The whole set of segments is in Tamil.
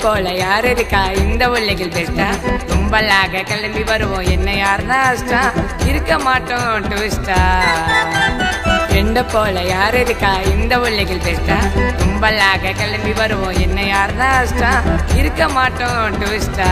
போல யார் இருக்கா இந்த உலகில் பெஸ்டா கும்பலாக கிளம்பி வருவோம் என்ன யாருன்னா அஷ்டா இருக்க மாட்டோம் ட்விஸ்டா ஃப்ரெண்ட போல யார் இருக்கா இந்த உலகில் பெஸ்டா கும்பலாக கிளம்பி வருவோம் என்ன யாருன்னா அஷ்டா இருக்க மாட்டோம் ட்விஸ்டா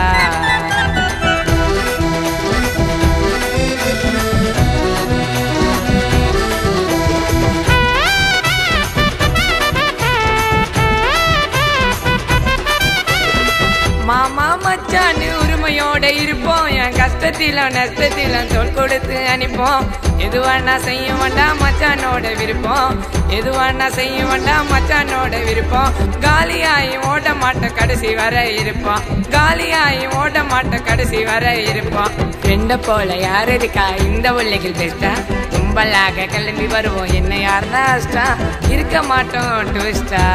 மாமா மச்சான் உரிமையோட இருப்போம் என் கஷ்டத்திலும் நஷ்டத்திலும் தோல் கொடுத்து அனுப்போம் எதுவானா செய்ய வேண்டாம் மச்சானோட விருப்பம் எதுவானா செய்ய வேண்டாம் மச்சானோட விருப்பம் காலியாயி ஓட மாட்டோம் கடைசி வர இருப்போம் காலியாயி ஓட மாட்டோம் கடைசி வர இருப்போம் ஃப்ரெண்ட போல யார் இருக்கா இந்த உலகில் பெஸ்டா கும்பலாக கிளம்பி வருவோம் என்ன யாருன்னா அஷ்டா இருக்க மாட்டோம் ட்விஸ்டா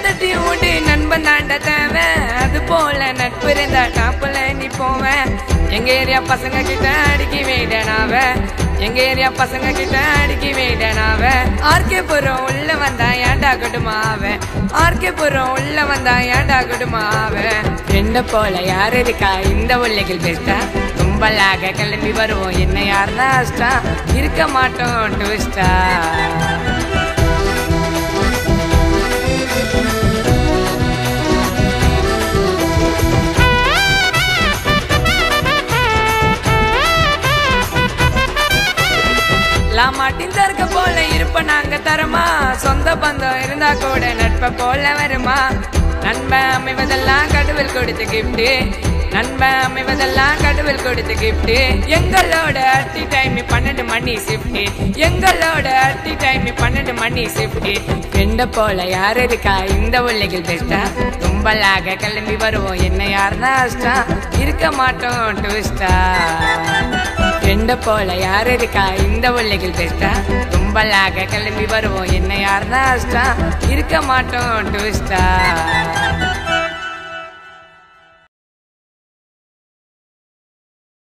தட்டி ஓடி நண்பன் தாண்ட தேவை அது போல நட்பு இருந்தா டாப்புல நீ போவேன் எங்க ஏரியா பசங்க கிட்ட அடிக்கி வேடனாவ எங்க ஏரியா பசங்க கிட்ட அடிக்கி வேடனாவ ஆர்கே புறம் உள்ள வந்தா ஏண்டா குடுமாவ ஆர்கே புறம் உள்ள வந்தா ஏண்டா குடுமாவ ஃப்ரெண்ட போல யார் இருக்கா இந்த உலகில் பெஸ்டா கும்பலாக கிளம்பி வருவோம் என்ன யாருன்னா அஷ்டா இருக்க மாட்டோம் ட்விஸ்டா மாட்டின் தர்க்க போல இருப்ப நாங்க தரமா சொந்த பந்தம் இருந்தா கூட நட்ப போல வருமா நண்பன் அமைவதெல்லாம் கடவுள் கொடுத்த கிஃப்ட் நண்பன் அமைவதெல்லாம் கடவுள் கொடுத்த கிஃப்ட் எங்களோட அட்டி டைம் 12 மணி ஷிஃப்ட் எங்களோட அட்டி டைம் 12 மணி ஷிஃப்ட் ஃப்ரெண்ட போல யார் இருக்கா இந்த உலகில் பெஸ்டா கும்பலாக கிளம்பி வருவோம் என்ன யாருன்னா அஷ்டா இருக்க மாட்டோம் ட்விஸ்டா ஃப்ரெண்ட போல யார் இருக்கா இந்த உலகில் பெஸ்டா கும்பலாக கிளம்பி வருவோம் என்ன யாருன்னா அஷ்டா இருக்க மாட்டோம் ட்விஸ்டா